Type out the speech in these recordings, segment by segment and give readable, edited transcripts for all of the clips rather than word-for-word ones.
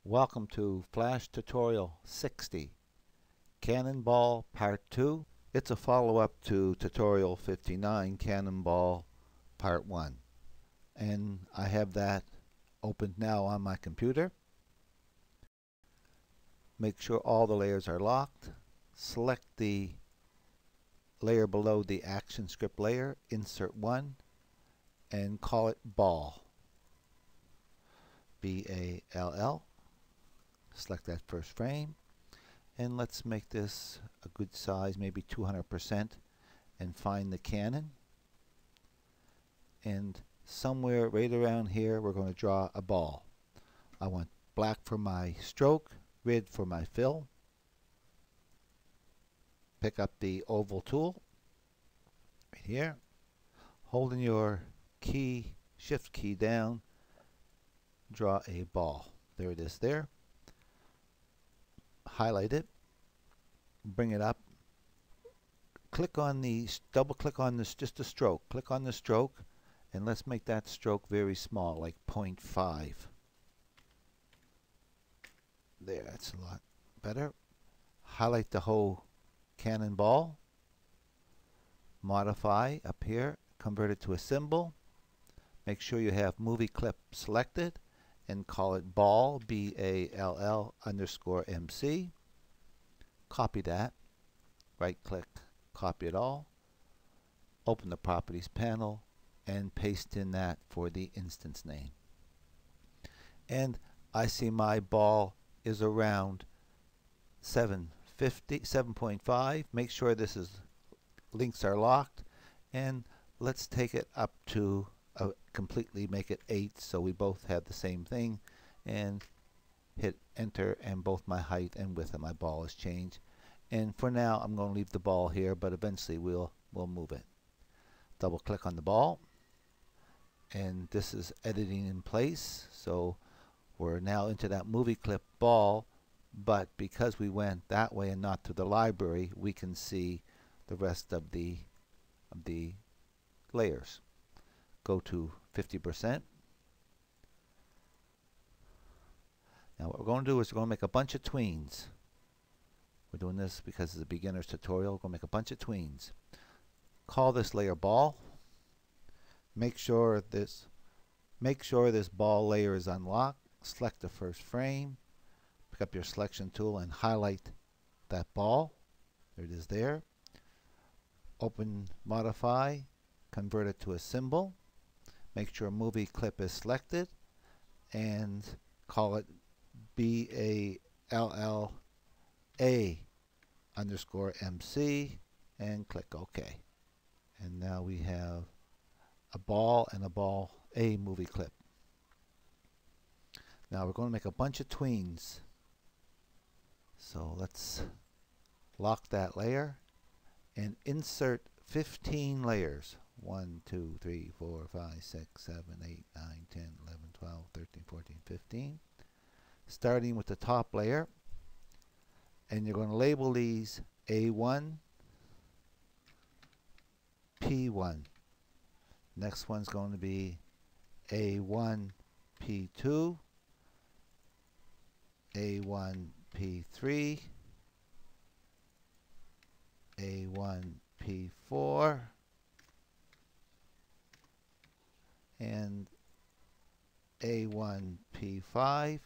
Welcome to Flash Tutorial 60, Cannonball Part 2. It's a follow-up to Tutorial 59, Cannonball Part 1. And I have that opened now on my computer. Make sure all the layers are locked. Select the layer below the action script layer, insert one, and call it Ball. B-A-L-L. Select that first frame, and let's make this a good size, maybe 200%, and find the cannon. And somewhere right around here we're going to draw a ball. I want black for my stroke, red for my fill. Pick up the oval tool right here, holding your key, shift key down, draw a ball. There it is there. Highlight it, bring it up, click on the, double click on this, just a stroke, click on the stroke, and let's make that stroke very small, like 0.5. There, that's a lot better. Highlight the whole cannonball, modify up here, convert it to a symbol, make sure you have movie clip selected, and call it ball, B-A-L-L _MC. Copy that, right click, copy it all, open the properties panel, and paste in that for the instance name. And I see my ball is around 7.5. Make sure this is links are locked, and let's take it up to completely make it 8 so we both have the same thing, and hit enter, and both my height and width of my ball is changed. And for now I'm going to leave the ball here, but eventually we'll move it. Double click on the ball, and this is editing in place, so we're now into that movie clip ball, but because we went that way and not to the library, we can see the rest of the layers. Go to 50%. Now what we're going to do is we're going to make a bunch of tweens. We're doing this because it's a beginner's tutorial. We're going to make a bunch of tweens. Call this layer ball. Make sure this ball layer is unlocked. Select the first frame. Pick up your selection tool and highlight that ball. There it is there. Open modify, convert it to a symbol. Make sure movie clip is selected and call it BALLA _MC and click OK. And now we have a ball and a ball A movie clip. Now we're going to make a bunch of tweens. So let's lock that layer and insert 15 layers. 1, 2, 3, 4, 5, 6, 7, 8, 9, 10, 11, 12, 13, 14, 15. Starting with the top layer. And you're going to label these A1, P1. Next one's going to be A1, P2, A1, P3, A1, P4, and A1, P5.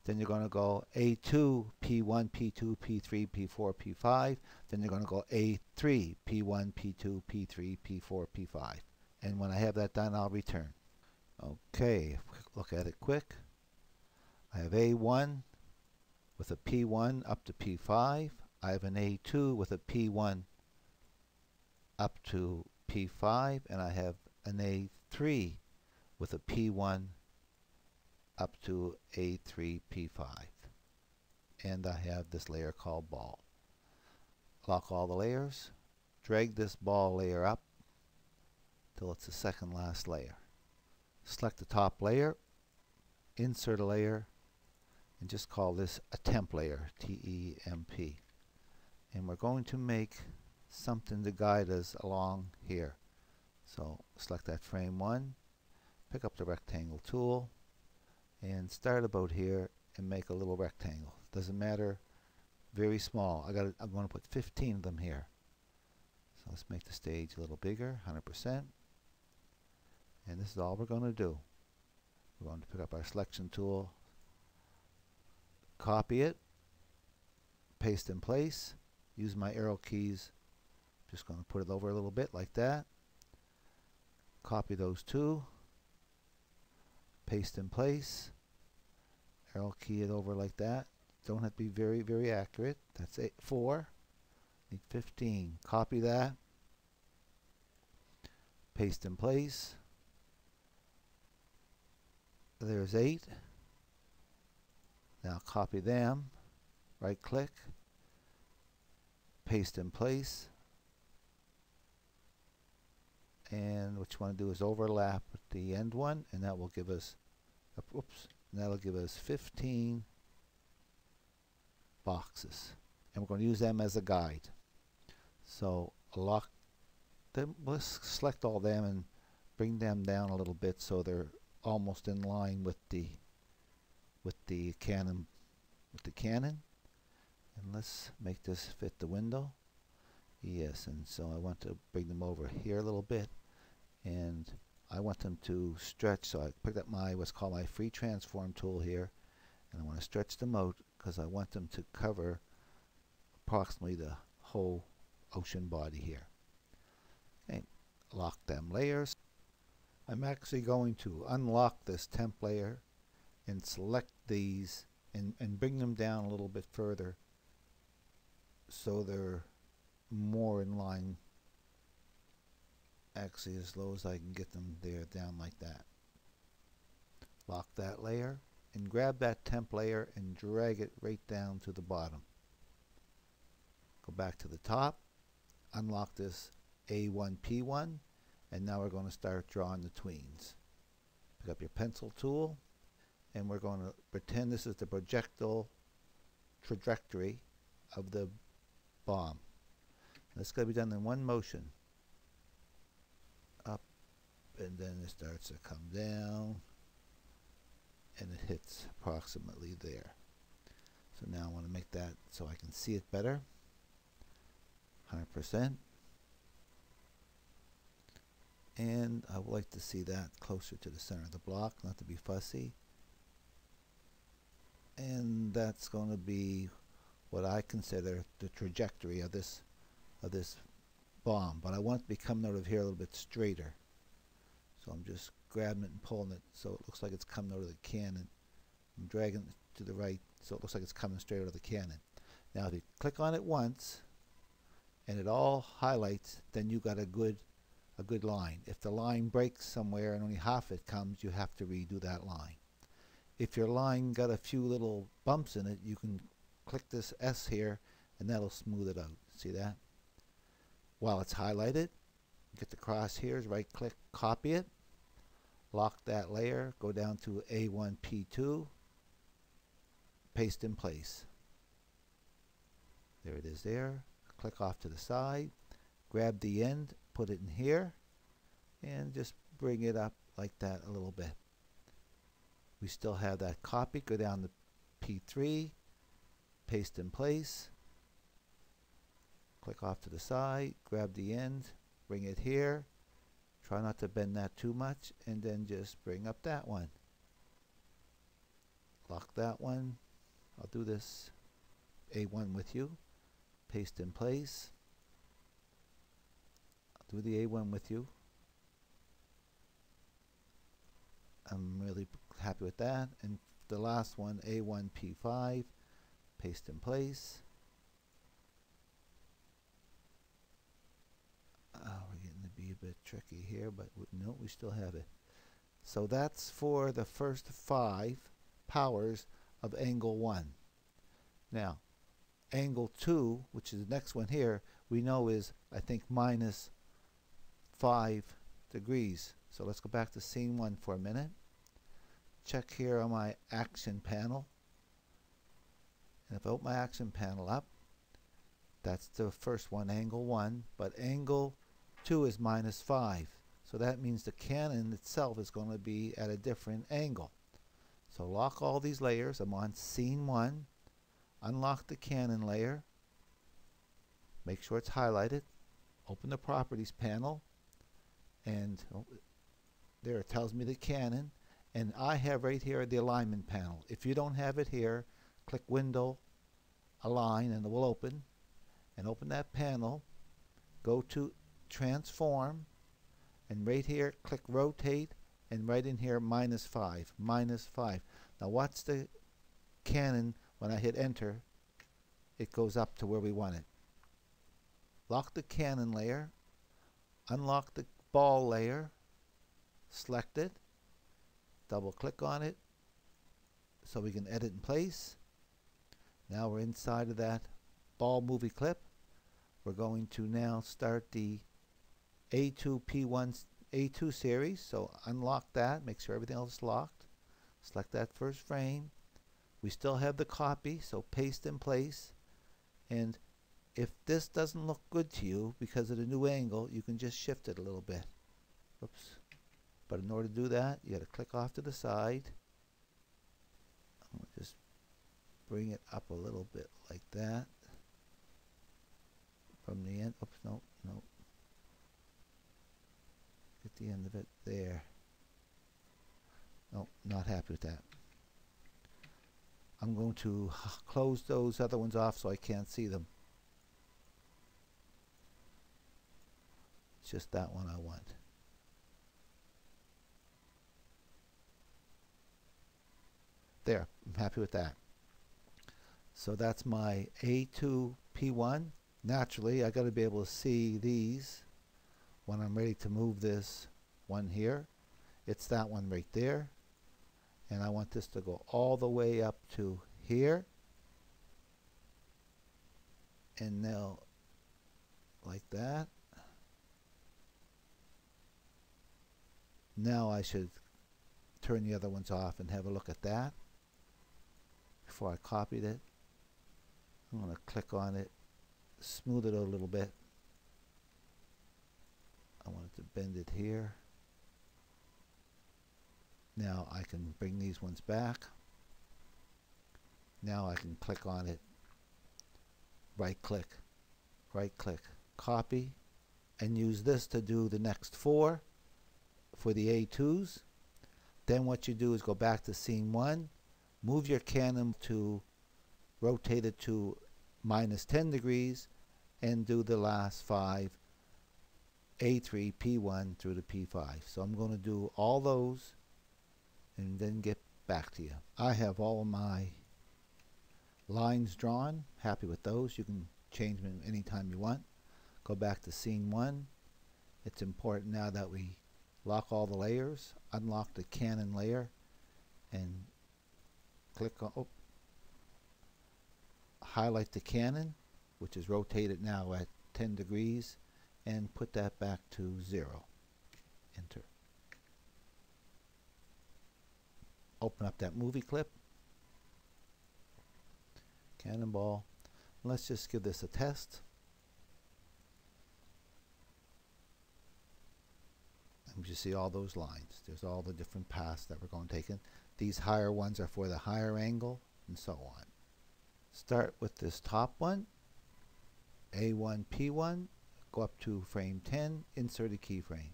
Then you're going to go A2, P1, P2, P3, P4, P5. Then you're going to go A3, P1, P2, P3, P4, P5. And when I have that done, I'll return. Okay, look at it quick. I have A1 with a P1 up to P5. I have an A2 with a P1 up to P5, and I have an A3 with a P1 up to A3, P5. And I have this layer called ball. Lock all the layers. Drag this ball layer up till it's the second last layer. Select the top layer, insert a layer, and just call this a temp layer, T-E-M-P. And we're going to make something to guide us along here. So select that frame 1, pick up the rectangle tool, and start about here and make a little rectangle. Doesn't matter, very small. I'm going to put 15 of them here. So let's make the stage a little bigger, 100%. And this is all we're going to do. We're going to pick up our selection tool, copy it, paste in place, use my arrow keys. Just going to put it over a little bit like that. Copy those two, paste in place, arrow key it over like that. Don't have to be very, very accurate. That's 4. Need 15. Copy that, paste in place. There's 8. Now copy them, right click, paste in place, and what you want to do is overlap with the end one, and that will give us, that'll give us 15 boxes, and we're going to use them as a guide. So lock them, let's select all them and bring them down a little bit so they're almost in line with the cannon, and let's make this fit the window. Yes, and so I want to bring them over here a little bit, and I want them to stretch, so I picked up my what's called my free transform tool here, and I want to stretch them out because I want them to cover approximately the whole ocean body here. Okay, lock them layers. I'm actually going to unlock this temp layer and select these and bring them down a little bit further so they're more in line, actually as low as I can get them there, down like that. Lock that layer and grab that temp layer and drag it right down to the bottom. Go back to the top, unlock this A1 P1, and now we're going to start drawing the tweens. Pick up your pencil tool, and we're going to pretend this is the projectile trajectory of the bomb. It's going to be done in one motion. Up, and then it starts to come down, and it hits approximately there. So now I want to make that so I can see it better. 100%. And I would like to see that closer to the center of the block, not to be fussy. And that's going to be what I consider the trajectory of this bomb, but I want it to be coming out of here a little bit straighter. So I'm just grabbing it and pulling it so it looks like it's coming out of the cannon. I'm dragging it to the right so it looks like it's coming straight out of the cannon. Now if you click on it once and it all highlights, then you got a good line. If the line breaks somewhere and only half it comes, you have to redo that line. If your line got a few little bumps in it, you can click this S here and that'll smooth it out. See that? While it's highlighted, get the crosshairs, right click, copy it, lock that layer, go down to A1 P2, paste in place. There it is there. Click off to the side, grab the end, put it in here, and just bring it up like that a little bit. We still have that copy. Go down to P3, paste in place, click off to the side, grab the end, bring it here, try not to bend that too much, and then just bring up that one. Lock that one. I'll do this A1 with you, paste in place. I'll do the A1 with you. I'm really happy with that. And the last one, A1 P5, paste in place. We're getting to be a bit tricky here, but no, we still have it. So that's for the first 5 powers of angle 1. Now, angle 2, which is the next one here, we know is, I think, minus 5 degrees. So let's go back to scene 1 for a minute. Check here on my action panel. And if I open my action panel up, that's the first one, angle 1, but angle 2 is minus 5. So that means the cannon itself is going to be at a different angle. So lock all these layers. I'm on scene 1. Unlock the Canon layer. Make sure it's highlighted. Open the properties panel, and there it tells me the Canon, and I have right here the alignment panel. If you don't have it here, click Window, Align, and it will open. And open that panel. Go to Transform, and right here click Rotate, and right in here -5, -5. Now watch the Canon. When I hit Enter, it goes up to where we want it. Lock the Canon layer, unlock the ball layer, select it, double click on it so we can edit in place. Now we're inside of that ball movie clip. We're going to now start the A2 P1 A2 series, so unlock that, make sure everything else is locked. Select that first frame. We still have the copy, so paste in place. And if this doesn't look good to you because of the new angle, you can just shift it a little bit. Oops. But in order to do that, you got to click off to the side. I'm going to just bring it up a little bit like that. From the end. Oops, no. Get the end of it there. No, not happy with that. I'm going to close those other ones off so I can't see them. It's just that one I want. There, I'm happy with that. So that's my A2 P1. Naturally, I got to be able to see these when I'm ready to move this one here. It's that one right there. And I want this to go all the way up to here. And now, like that. Now I should turn the other ones off and have a look at that. Before I copied it, I'm going to click on it, smooth it a little bit. I want it to bend it here. Now I can bring these ones back. Now I can click on it, right click, copy, and use this to do the next 4 for the A2s. Then what you do is go back to scene 1, move your Canon to rotate it to -10 degrees, and do the last 5 A3 P1 through the P5. So I'm going to do all those and then get back to you. I have all of my lines drawn. Happy with those. You can change them anytime you want. Go back to scene 1. It's important now that we lock all the layers, unlock the Canon layer, and click on, highlight the Canon, which is rotated now at 10 degrees, and put that back to 0. Enter. Open up that movie clip, Cannonball. Let's just give this a test. You see all those lines. There's all the different paths that we're going to take in. These higher ones are for the higher angle, and so on. Start with this top one, A1 P1, go up to frame 10, insert a keyframe.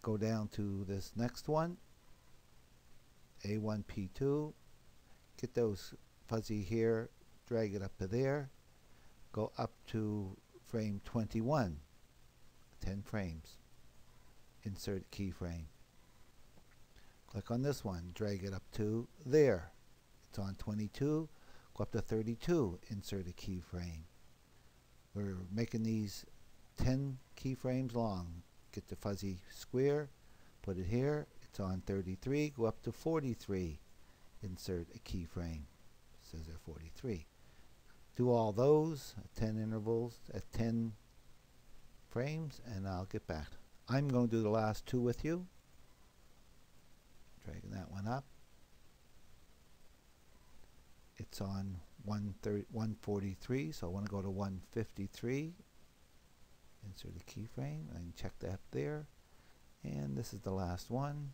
Go down to this next one, A1 P2, get those fuzzy here, drag it up to there, go up to frame 21. 10 frames. Insert keyframe. Click on this one, drag it up to there. It's on 22. Go up to 32, insert a keyframe. We're making these 10 keyframes long. Get the fuzzy square, put it here. It's on 33. Go up to 43, insert a keyframe. It says there 43. Do all those at 10 intervals at 10 frames, and I'll get back. I'm going to do the last 2 with you. Dragging that one up. It's on 143, so I want to go to 153. Insert a keyframe and check that there. And this is the last one.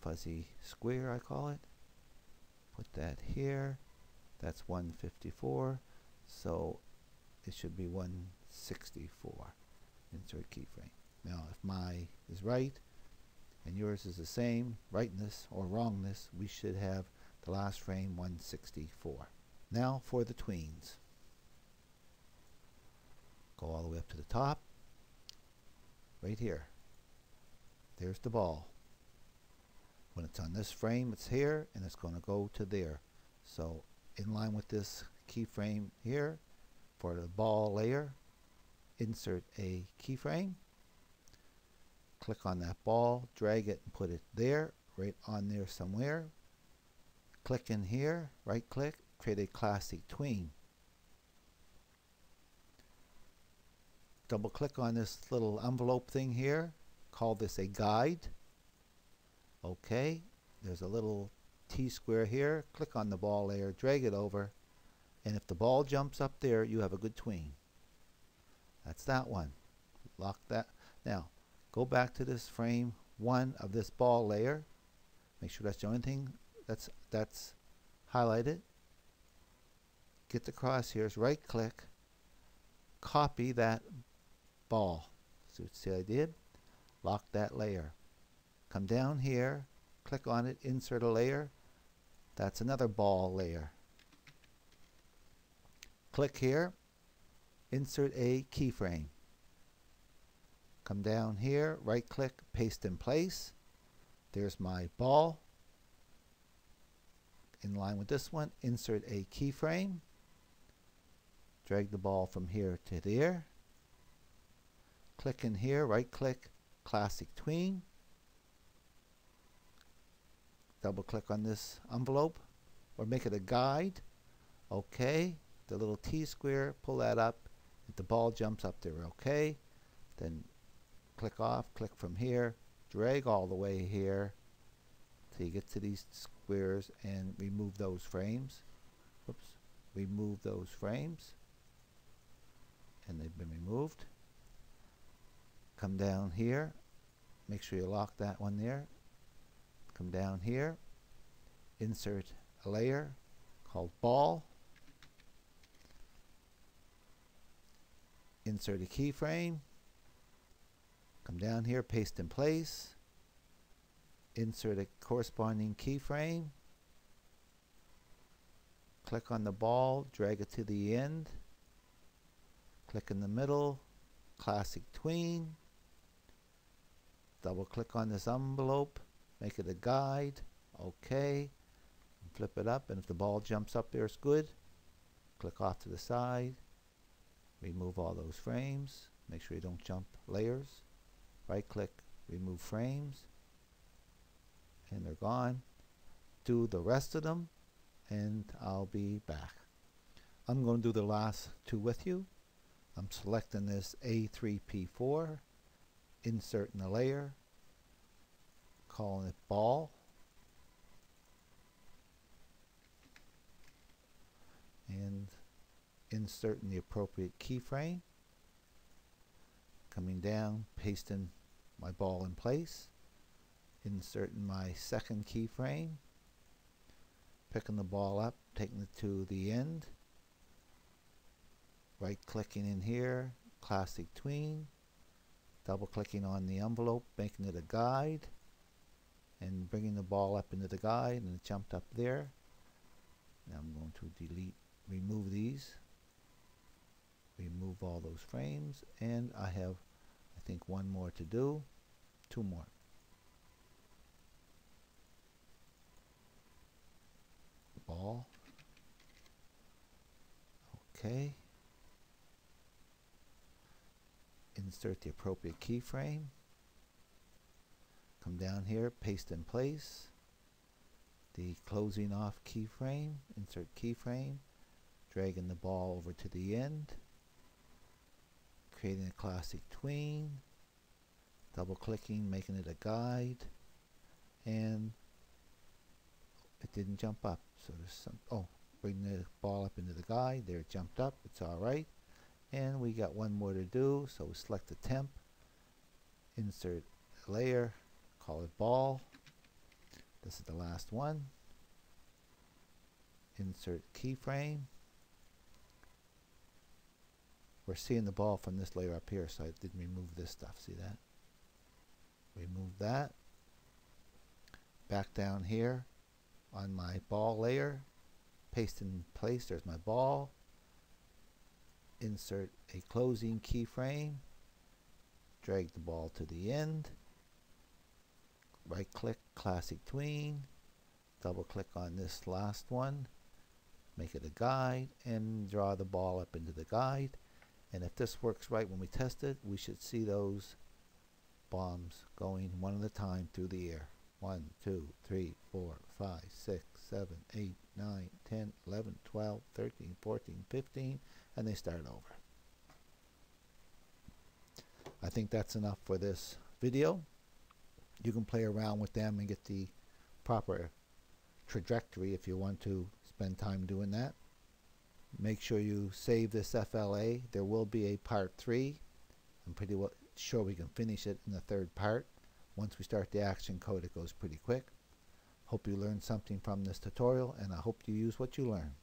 fuzzy square, I call it. Put that here. That's 154. So it should be 164. Insert keyframe. Now if my is right and yours is the same, rightness or wrongness, we should have the last frame 164. Now for the tweens. Go all the way up to the top. Right here. There's the ball. When it's on this frame, it's here, and it's going to go to there. So in line with this keyframe here, for the ball layer, insert a keyframe. Click on that ball, drag it and put it there, right on there somewhere. Click in here, right click, create a classic tween. Double click on this little envelope thing here, call this a guide. Okay, there's a little T-square here, click on the ball layer, drag it over, and if the ball jumps up there, you have a good tween. That's that one. Lock that. Now, go back to this frame 1 of this ball layer. Make sure that's the only thing that's highlighted. Get the crosshairs, right click, copy that ball. See what I did? Lock that layer. Come down here, click on it, insert a layer. That's another ball layer. Click here, insert a keyframe. Come down here, right click, paste in place. There's my ball. In line with this one, insert a keyframe. Drag the ball from here to there. Click in here, right click, classic tween. Double click on this envelope or make it a guide. Okay, the little T-square, pull that up. If the ball jumps up there, okay. Then click off, click from here, drag all the way here till you get to these squares and remove those frames. Oops, remove those frames. And they've been removed. Come down here, make sure you lock that one there. Come down here, insert a layer called ball. Insert a keyframe. Come down here, paste in place. Insert a corresponding keyframe. Click on the ball, drag it to the end. Click in the middle, classic tween. Double click on this envelope, make it a guide, okay. Flip it up, and if the ball jumps up there, it's good. Click off to the side, remove all those frames, make sure you don't jump layers. Right click, remove frames, and they're gone. Do the rest of them, and I'll be back. I'm going to do the last two with you. I'm selecting this A3P4, inserting a layer, calling it ball, and inserting the appropriate keyframe. Coming down, pasting my ball in place, inserting my second keyframe, picking the ball up, taking it to the end, right clicking in here, classic tween, double clicking on the envelope, making it a guide, and bringing the ball up into the guide, and it jumped up there. Now I'm going to remove these, remove all those frames, and I have, I think, one more to do, two more. Ball. Okay. Insert the appropriate keyframe. Come down here, paste in place. The closing off keyframe, insert keyframe, dragging the ball over to the end, creating a classic tween, double clicking, making it a guide, and it didn't jump up. So there's some, bring the ball up into the guide, there it jumped up, it's alright. And we got one more to do, so we select the temp, insert a layer, call it ball, This is the last one. Insert keyframe. We're seeing the ball from this layer up here, so I didn't remove this stuff. See that? Remove that. Back down here on my ball layer. Paste in place. There's my ball. Insert a closing keyframe. Drag the ball to the end. Right click, classic tween. Double click on this last one. Make it a guide and draw the ball up into the guide. And if this works right when we test it, we should see those bombs going one at a time through the air. 1, 2, 3, 4, 5, 6, 7, 8, 9, 10, 11, 12, 13, 14, 15, and they start over. I think that's enough for this video. You can play around with them and get the proper trajectory if you want to spend time doing that. Make sure you save this FLA. There will be a part 3. I'm pretty sure we can finish it in the third part. Once we start the action code, it goes pretty quick. Hope you learned something from this tutorial, and I hope you use what you learn.